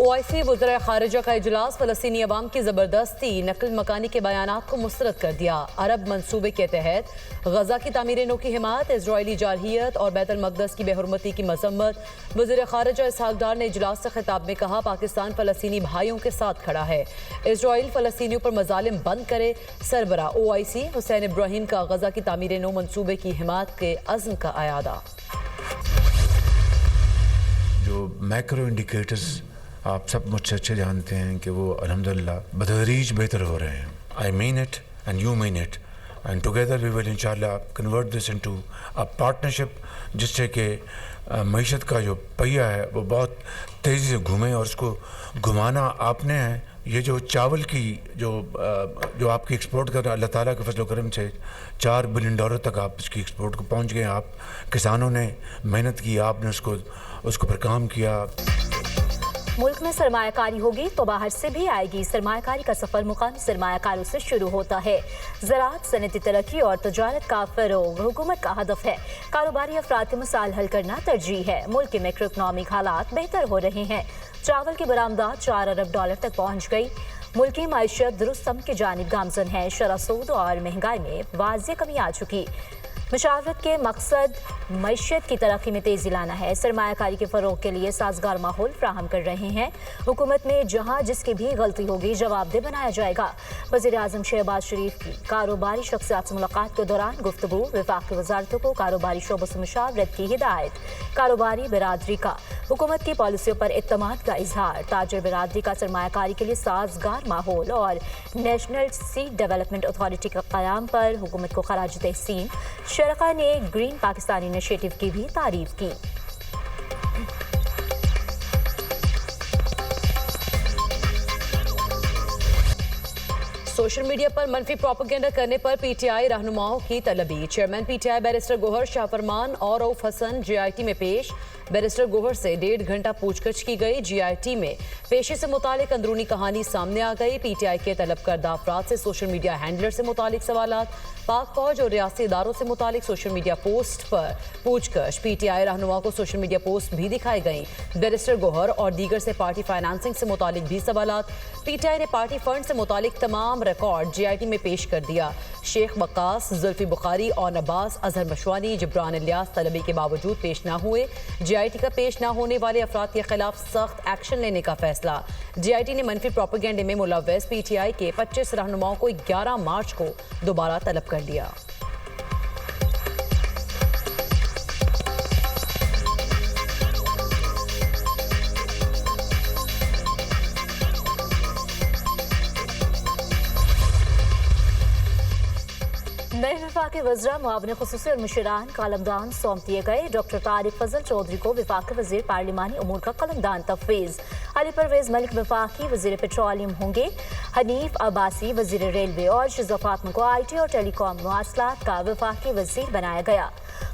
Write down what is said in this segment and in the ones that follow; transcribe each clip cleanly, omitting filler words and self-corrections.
OIC वज़ीर ख़ारिजा का इजलास फ़लस्तीनी अवाम की ज़बरदस्ती नकल मकानी के बयानात को मुस्तरद कर दिया। अरब मंसूबे के तहत गजा की तामीर नो की हिमायत, इजरायली जारहियत और बैतुल मक़दस की बेहुरमती की मज़म्मत। वज़ीर ख़ारिजा इसहाक़ डार ने इजलास से खिताब में कहा, पाकिस्तान फ़लस्तीनी भाइयों के साथ खड़ा है। इजराइल फ़लस्तीनियों पर मज़ालिम बंद करे। सरबरा OIC हुसैन इब्राहीम का गजा की तामीर नो मंसूबे की हिमायत के अज़्म का अयादा। जो मैक्रो इंडिकेटर्स आप सब मुझसे अच्छे जानते हैं कि वो अल्हम्दुलिल्लाह बतदरीज बेहतर हो रहे हैं। I mean it and you mean it and together we will इंशाल्लाह convert this into a partnership, जिससे कि मईशत का जो पहिया है वो बहुत तेज़ी से घूमे। और उसको घुमाना आपने है। ये जो चावल की जो आपकी एक्सपोर्ट कर अल्लाह ताला के फजल करम से $4 बिलियन तक आप इसकी एक्सपोर्ट को पहुंच गए। आप किसानों ने मेहनत की, आपने उसको पर काम किया। मुल्क में सरमायाकारी होगी तो बाहर से भी आएगी। सरमायाकारी का सफर मुकामी सरमायाकारों से शुरू होता है। ज़राअत, सनती तरक्की और तजारत का फ़रोग़ हुकूमत का हदफ है। कारोबारी अफराद के मसाइल हल करना तरजीह है। मुल्क के मैक्रो इकनॉमिक हालात बेहतर हो रहे हैं। चावल की बरामदात $4 अरब तक पहुँच गई। मुल्क की माइशत दुरुस्त सम की जानिब गामजन है। शरह सूद और महंगाई में वाज़ेह कमी आ चुकी। मशावरत के मकसद मईशत की तरक्की में तेज़ी लाना है। सरमायाकारी के फ़रोग़ के लिए साजगार माहौल फ्राहम कर रहे हैं। हुकूमत में जहाँ जिसकी भी गलती होगी जवाबदेह बनाया जाएगा। वज़ीर आज़म शहबाज शरीफ की कारोबारी शख्सियात से मुलाकात के दौरान गुफ्तगू। वफाक की वजारतों को कारोबारी शोबों से मुशावरत की हिदायत। कारोबारी बिरादरी का हुकूमत की पॉलिसियों पर इत्तमाद का इजहार। ताजर बिरादरी का सरमायाकारी के लिए साजगार माहौल और नेशनल सीड डेवलपमेंट अथॉरिटी के क़याम पर हुकूमत को खराज तहसीन। शरका ने ग्रीन पाकिस्तान इनिशिएटिव की भी तारीफ की। सोशल मीडिया पर मनफी प्रोपेगेंडा करने पर PTI रहनुमाओं की तलबी। Chairman PTI barrister Gohar Shah Farman और रऊफ हसन GIT में पेश। बैरिस्टर गोहर से 1.5 घंटा पूछगछ की गई। GIT में पेशे से मुतालिक अंदरूनी कहानी सामने आ गई। PTI के तलब करदा अफराद से सोशल मीडिया हैंडलर से मुतालिक सवालात। पाक फौज और रियासी इदारों से मुतालिक सोशल मीडिया पोस्ट पर पूछगछ। PTI रहनुमाओं को सोशल मीडिया पोस्ट भी दिखाई गई। बैरिस्टर गोहर और दीगर से पार्टी फाइनेंसिंग से मुतालिक भी सवालात। PTI ने पार्टी फंड से मुतालिक तमाम रिकॉर्ड GIT में पेश कर दिया। शेख वक्कास, जुल्फी बुखारी और अब्बास, अजहर मशवानी, जिब्रान इलियास तलबी के बावजूद पेश न हुए। GIT का पेश न होने वाले अफराद के खिलाफ सख्त एक्शन लेने का फैसला। GIT ने मनफी प्रोपेगेंडे में मुलव्वस PTI के 25 रहनुमाओं को 11 मार्च को दोबारा तलब कर लिया। नए वफाकी वज़रा मुआविन खुसूसी और मुशीरान का कलमदान सौंप दिए गए। डॉक्टर तारिक फजल चौधरी को वफाकी वज़ीर पार्लिमानी उमूर का कलमदान तफवीज़। अली परवेज़ मलिक वफाकी वज़ीर पेट्रोलियम होंगे। हनीफ अब्बासी वज़ीर रेलवे और शिज़ा फातिमा को IT और टेलीकॉम मवासलात का वफाकी वज़ीर बनाया गया।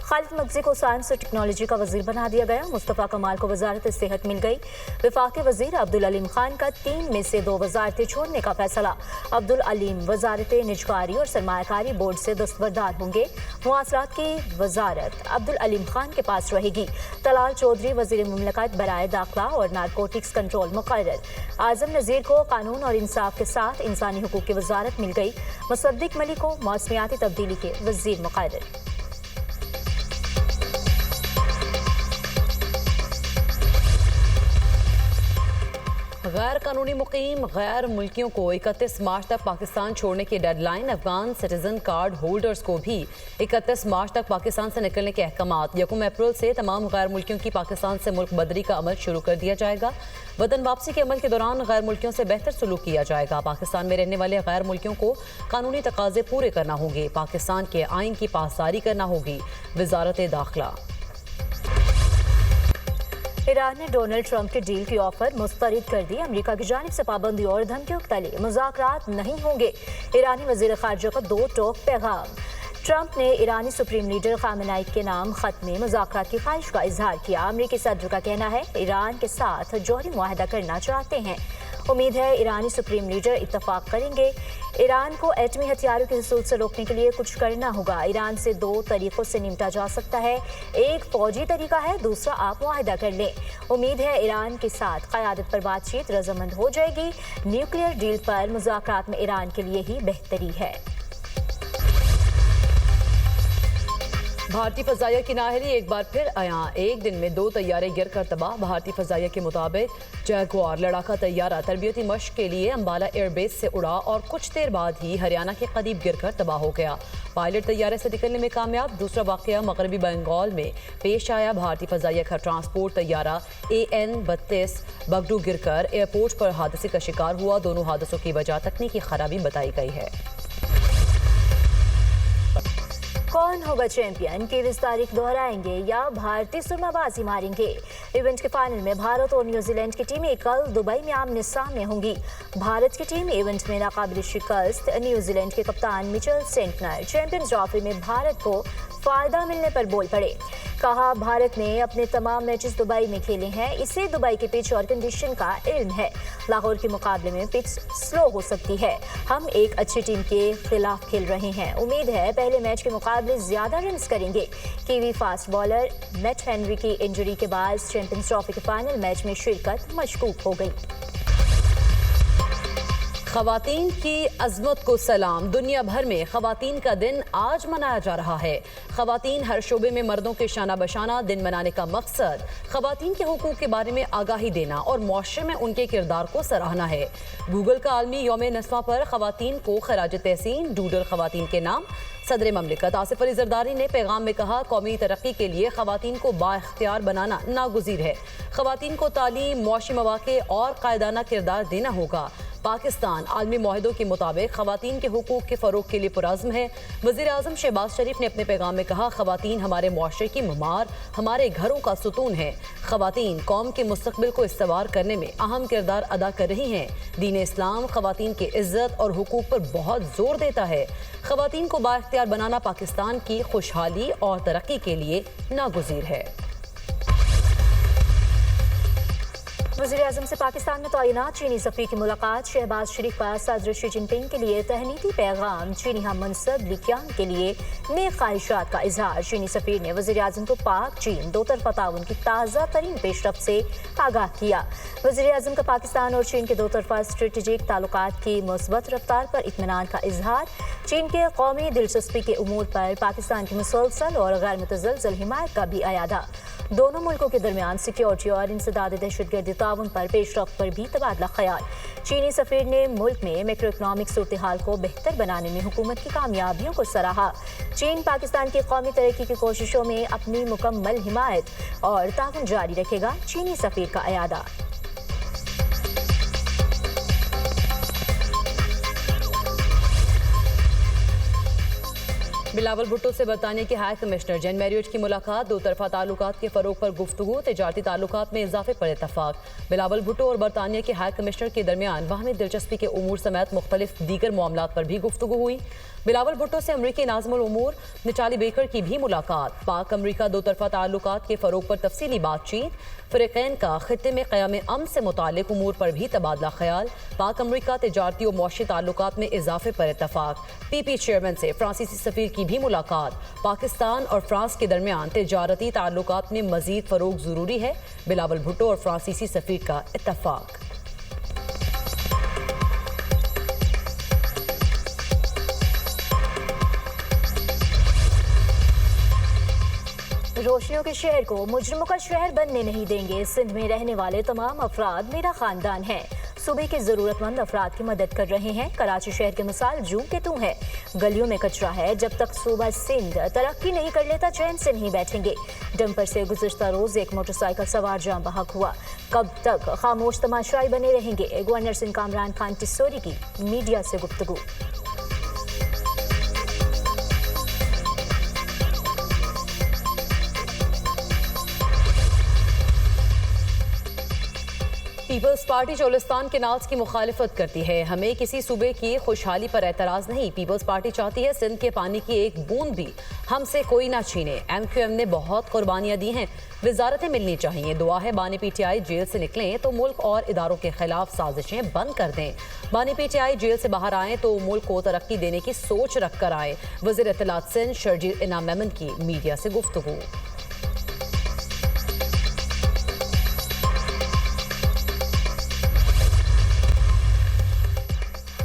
खालिद मगज़ी को साइंस और टेक्नोलॉजी का वज़ीर बना दिया गया। मुस्तफ़ा कमाल को वज़ारत सेहत मिल गई। वफाकी वज़ीर अब्दुल अलीम खान का 3 में से 2 वज़ारतें छोड़ने का फैसला। अब्दुल अलीम वज़ारत निजकारी और सरमायाकारी बोर्ड से दस्तबरदार होंगे। मुआसलात की वज़ारत अब्दुल अलीम खान के पास रहेगी। तलाल चौधरी वज़ीर मुमलकत बराए दाखिला और नारकोटिक्स कंट्रोल मुक़र्रर। आज़म नज़ीर को कानून और इंसाफ के साथ इंसानी हुकूक की वज़ारत मिल गई। मुसद्दिक मलिक को मौसमियाती तब्दीली के वज़ीर मुक़र्रर। गैर कानूनी मुकीम गैर मुल्कियों को 31 मार्च तक पाकिस्तान छोड़ने की deadline. Afghan citizen card holders को भी 31 मार्च तक पाकिस्तान से निकलने के अहकामात। 1 अप्रैल से तमाम गैर मुल्कियों की पाकिस्तान से मुल्क बदरी का अमल शुरू कर दिया जाएगा। वतन वापसी के अमल के दौरान गैर मुल्कियों से बेहतर सलूक किया जाएगा। पाकिस्तान में रहने वाले गैर मुल्कियों को कानूनी तकाजे पूरे करना होंगे। पाकिस्तान के आइन की पासदारी करना होगी। वजारत दाखिला। ईरान ने डोनाल्ड ट्रंप के डील की ऑफर मुस्तरद कर दी। अमेरिका की जानिब से पाबंदी और धमकियों के तले मुज़ाकरात नहीं होंगे। ईरानी वज़ीर ख़ारिजा का 2 टोक पैगाम। ट्रंप ने ईरानी सुप्रीम लीडर खामेनेई के नाम खत में मुज़ाकरात की ख्वाहिश का इजहार किया। अमेरिकी सदर का कहना है ईरान के साथ जौहरी मुआहदा करना चाहते हैं। उम्मीद है ईरानी सुप्रीम लीडर इत्तेफाक करेंगे। ईरान को एटमी हथियारों के हुसूल से रोकने के लिए कुछ करना होगा। ईरान से 2 तरीकों से निपटा जा सकता है, एक फौजी तरीका है, दूसरा आप मुआहिदा कर लें। उम्मीद है ईरान के साथ क़यादत पर बातचीत रजामंद हो जाएगी। न्यूक्लियर डील पर मुज़ाकरात में ईरान के लिए ही बेहतरी है। भारतीय फजाइया की नाहली एक बार फिर आया। एक दिन में 2 तैयारे गिर कर तबाह। भारतीय फजाइया के मुताबिक जैगुआर लड़ाका तैयारा तरबियती मश्क के लिए अंबाला एयरबेस से उड़ा और कुछ देर बाद ही हरियाणा के करीब गिर कर तबाह हो गया। पायलट तैयारे से निकलने में कामयाब। दूसरा वाकया मगरबी बंगाल में पेश आया। भारतीय फजाइया का ट्रांसपोर्ट तैयारा AN-32 बगडू गिरकर एयरपोर्ट पर हादसे का शिकार हुआ। दोनों हादसों की वजह तकनीकी खराबी बताई गई है। कौन होगा चैंपियन? 21 तारीख दोहराएंगे या भारतीय सुरमाबाजी मारेंगे? इवेंट के फाइनल में भारत और न्यूजीलैंड की टीमें कल दुबई में आमने सामने होंगी। भारत की टीम इवेंट में नाकाबिल शिकस्त न्यूजीलैंड के कप्तान मिचेल सेंटनर चैंपियंस ट्रॉफी में भारत को फायदा मिलने पर बोल पड़े। कहा, भारत ने अपने तमाम मैचेस दुबई में खेले हैं, इसे दुबई के पिच और कंडीशन का इल्म है। लाहौर के मुकाबले में पिच स्लो हो सकती है। हम एक अच्छी टीम के खिलाफ खेल रहे हैं। उम्मीद है पहले मैच के मुकाबले ज्यादा रन्स करेंगे। Kiwi fast bowler Matt Henry की इंजरी के बाद चैंपियंस ट्रॉफी के फाइनल मैच में शिरकत मशकूक हो गई। खवातीन की अजमत को सलाम। दुनिया भर में खवातीन का दिन आज मनाया जा रहा है। खवातीन हर शोबे में मर्दों के शाना बशाना। दिन मनाने का मकसद खवातीन के हुकूक के बारे में आगाही देना और मुआशरे में उनके किरदार को सराहना है। गूगल का आलमी यौम नस्वा पर खवातीन को खराज तहसीन डूडल खवातीन के नाम। सदर ममलिकत आसिफ अली जरदारी ने पैगाम में कहा, कौमी तरक्की के लिए खवातीन को बाइख्तियार बनाना नागुज़ीर है। खवातीन को तालीम, मुआशी मौक़े और कायदाना किरदार देना होगा। पाकिस्तान आलमी मुआहदों के मुताबिक खवातीन के हुकूक के फ़रोग़ के लिए पुरज़्म है। वज़ीर आज़म शहबाज शरीफ ने अपने पैगाम में कहा, खवातीन हमारे मुआशरे की ममार, हमारे घरों का सुतून है। खवातीन कौम के मुस्तक़बिल को इस्तवार करने में अहम किरदार अदा कर रही हैं। दीन इस्लाम खवातीन की इज़्ज़त और हुकूक पर बहुत ज़ोर देता है। खवातीन को बाइख्तियार बनाना पाकिस्तान की खुशहाली और तरक्की के लिए नागुज़ीर है। वज़ीर आज़म से पाकिस्तान में तैनात चीनी सफ़ीर की मुलाकात। शहबाज शरीफ का सदर शी जिनपिंग के लिए तहनीती पैगाम। चीनी हम मनसब ली क़ियाम के लिए नेक ख्वाहिशात का इजहार। चीनी सफ़ीर ने वज़ीर आज़म को पाक चीन 2 तरफ़ा ताउन की ताज़ा तरीन पेशरफ्त से आगाह किया। वज़ीर आज़म का पाकिस्तान और चीन के 2 तरफ़ा स्ट्रेटेजिक ताल्लुकात की मुस्बत रफ्तार पर इत्मीनान का इजहार। चीन के कौमी दिलचस्पी के उमूर पर पाकिस्तान की मुसलसल और गैर मुतज़लज़ल हिमायत का भी अयादा। दोनों मुल्कों के दरमियान सिक्योरिटी और इंसदाद दहशतगर्दी ताउन पर पेशरफ्त पर भी तबादला ख्याल। चीनी सफ़ीर ने मुल्क में मैक्रो इकनॉमिक सूरत हाल को बेहतर बनाने में हुकूमत की कामयाबियों को सराहा। चीन पाकिस्तान की कौमी तरक्की की कोशिशों में अपनी मुकम्मल हिमायत और ताउन जारी रखेगा। चीनी सफ़ीर का अयादा। बिलावल भुट्टो से बरतानिया के हाई कमिश्नर जैन मैरियट की मुलाकात। 2 तरफ़ा ताल्लुकात के फ़रोग़ पर गुफ्तगू। तिजारती ताल्लुकात में इजाफे पर इत्तफाक। बिलावल भुट्टो और बरतानिया के हाई कमिश्नर के दरमियान बाहमी दिलचस्पी के उमूर समेत मुख्तलिफ दीगर मामलात पर भी गुफ्तगू हुई। बिलावल भुट्टो से अमरीकी नाज़िमुल उमूर निटाली बेकर की भी मुलाकात। पाक अमरीका 2 तरफ़ा ताल्लुकात के फ़रोग़ पर तफसीली बातचीत। फ़रीक़ैन का ख़ित्ते में क़याम अमन से मुताल्लिक़ उमूर पर भी तबादला ख्याल। पाक अमरीका तिजारती और मुआशी ताल्लुकात में इजाफे पर इत्तफाक। PP चेयरमैन से फ्रांसीसी सफ़ीर की भी मुलाकात। पाकिस्तान और फ्रांस के दरमियान तिजारती ताल्लुकात में मज़ीद फ़रोग़ ज़रूरी है। बिलावल भुट्टो और फ्रांसीसी सफ़ीर का इत्तफाक। रोशनियों के शहर को मुजरिमों का शहर बनने नहीं देंगे। सिंध में रहने वाले तमाम अफराद मेरा खानदान है। सूबे के जरूरतमंद अफराद की मदद कर रहे हैं। कराची शहर के मिसाल जूं के तू है। गलियों में कचरा है। जब तक सूबा सिंध तरक्की नहीं कर लेता चैन से नहीं बैठेंगे। डंपर से गुज़िश्ता रोज एक मोटरसाइकिल सवार जाम बहक हुआ। कब तक खामोश तमाशाई बने रहेंगे? गवर्नर सिंध कामरान खान टिस्सोरी की मीडिया से गुफ्तगू। پیپلز پارٹی چولستان کینالز کی مخالفت کرتی ہے. ہمیں کسی صوبے کی خوشحالی پر اعتراض نہیں. پیپلز پارٹی چاہتی ہے سندھ کے پانی کی ایک بوند بھی ہم سے کوئی نہ چھینے. MQM نے بہت قربانیاں دی ہیں. وزارتیں ملنی چاہیے. دعا ہے بانی PTI جیل سے نکلیں تو ملک اور اداروں کے خلاف سازشیں بند کر دیں. بانی PTI جیل سے باہر آئیں تو ملک کو ترقی دینے کی سوچ رکھ کر آئیں. وزیر اطلاعات سندھ شرجیل انعام میمن کی میڈیا سے گفتگو.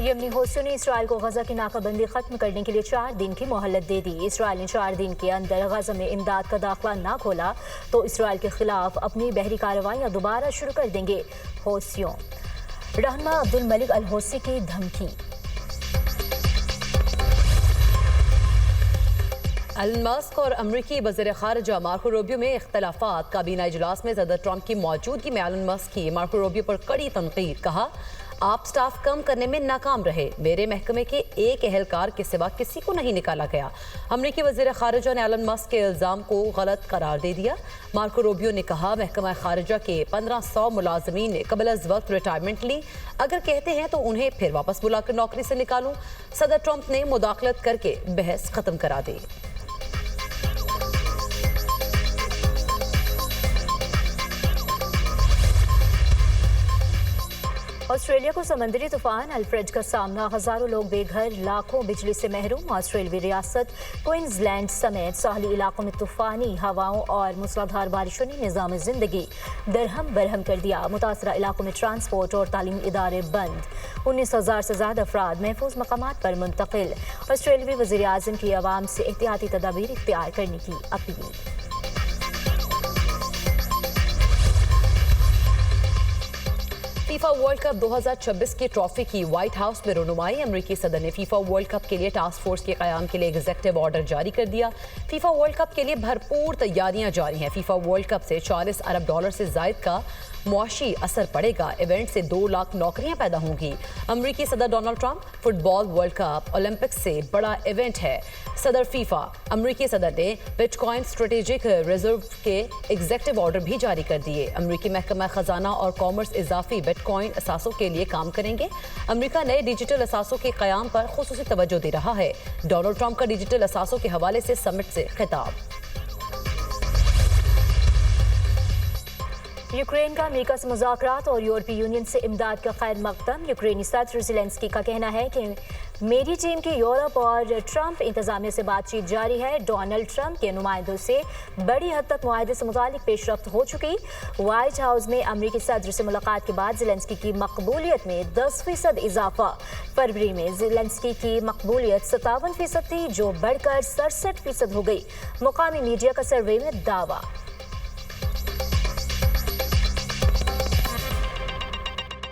یمنی حوثیوں نے اسرائیل کو غزہ کی ناکہ بندی ختم کرنے کے لیے 4 دن کی مہلت دے دی. اسرائیل نے 4 دن کے اندر غزہ میں امداد کا داخلہ نہ کھولا تو اسرائیل کے خلاف اپنی بحری کارروائیاں دوبارہ شروع کر دیں گے. حوثیوں رہنما عبدالملک الحوثی کی دھمکی. ایلن مسک اور امریکی وزیر خارجہ مارکو روبیو میں اختلافات. کابینہ اجلاس میں صدر ٹرمپ کی موجودگی میں ایلن مسک کی مارکو روبیو پر کڑی تنقید. کہا آپ سٹاف کم کرنے میں ناکام رہے. میرے محکمے کے ایک اہلکار کے سوا کسی کو نہیں نکالا گیا. امریکی وزیر خارجہ نے ایلن مسک کے الزام کو غلط قرار دے دیا. مارکو روبیو نے کہا محکمہ خارجہ کے 1500 ملازمین نے قبل از وقت ریٹائرمنٹ لی. اگر کہتے ہیں تو انہیں پھر واپس بلا کر نوکری سے نکالوں. صدر ٹرمپ نے مداخلت کر کے بحث ختم کرا دی. آسٹریلیا کو سمندری طوفان الفریڈ کا سامنا. ہزاروں لوگ بے گھر، لاکھوں بجلی سے محروم. آسٹریلوی ریاست کوئنز لینڈ سمیت ساحلی علاقوں میں طوفانی ہواؤں اور موسلادھار بارشوں نے نظام زندگی درہم برہم کر دیا. متاثرہ علاقوں میں ٹرانسپورٹ اور تعلیمی ادارے بند. 19,000 سے زیادہ افراد محفوظ مقامات پر منتقل. آسٹریلوی وزیر اعظم کی عوام سے احتیاطی تدابیر اختیار کرنے کی اپیل. فیفا ورلڈ کپ 2026 کی ٹرافی کی وائٹ ہاؤس میں رونمائی. امریکی صدر نے فیفا ورلڈ کپ کے لیے ٹاسک فورس کے قیام کے لیے ایگزیکٹو آرڈر جاری کر دیا. فیفا ورلڈ کپ کے لیے بھرپور تیاریاں جاری ہیں. فیفا ورلڈ کپ سے $40 ارب سے زائد کا معاشی اثر پڑے گا. ایونٹ سے 2 لاکھ نوکریاں پیدا ہوں گی. امریکی صدر ڈونلڈ ٹرمپ فٹ بال ورلڈ کپ اولمپکس سے بڑا ایونٹ ہے. صدر فیفا امریکی صدر نے بٹ کوائن اسٹریٹجک ریزرو کے ایگزیکٹو آرڈر بھی جاری کر دیے. امریکی محکمہ خزانہ اور کامرس اضافی بٹ کوائن اثاثوں کے لیے کام کریں گے. امریکہ نئے ڈیجیٹل اثاثوں کے قیام پر خصوصی توجہ دے رہا ہے. ڈونلڈ ٹرمپ کا ڈیجیٹل اثاثوں کے حوالے سے سمٹ سے خطاب. یوکرین کا امریکہ سے مذاکرات اور یورپی یونین سے امداد کا خیر مقدم. یوکرینی صدر زیلنسکی کا کہنا ہے کہ میری ٹیم کی یورپ اور ٹرمپ انتظامیہ سے بات چیت جاری ہے. ڈونلڈ ٹرمپ کے نمائندوں سے بڑی حد تک معاہدے سے متعلق پیش رفت ہو چکی. وائٹ ہاؤس میں امریکی صدر سے ملاقات کے بعد زیلنسکی کی مقبولیت میں 10% اضافہ. فروری میں زیلنسکی کی مقبولیت 57% تھی جو بڑھ کر 67% ہو گئی. مقامی میڈیا کا سروے میں دعویٰ.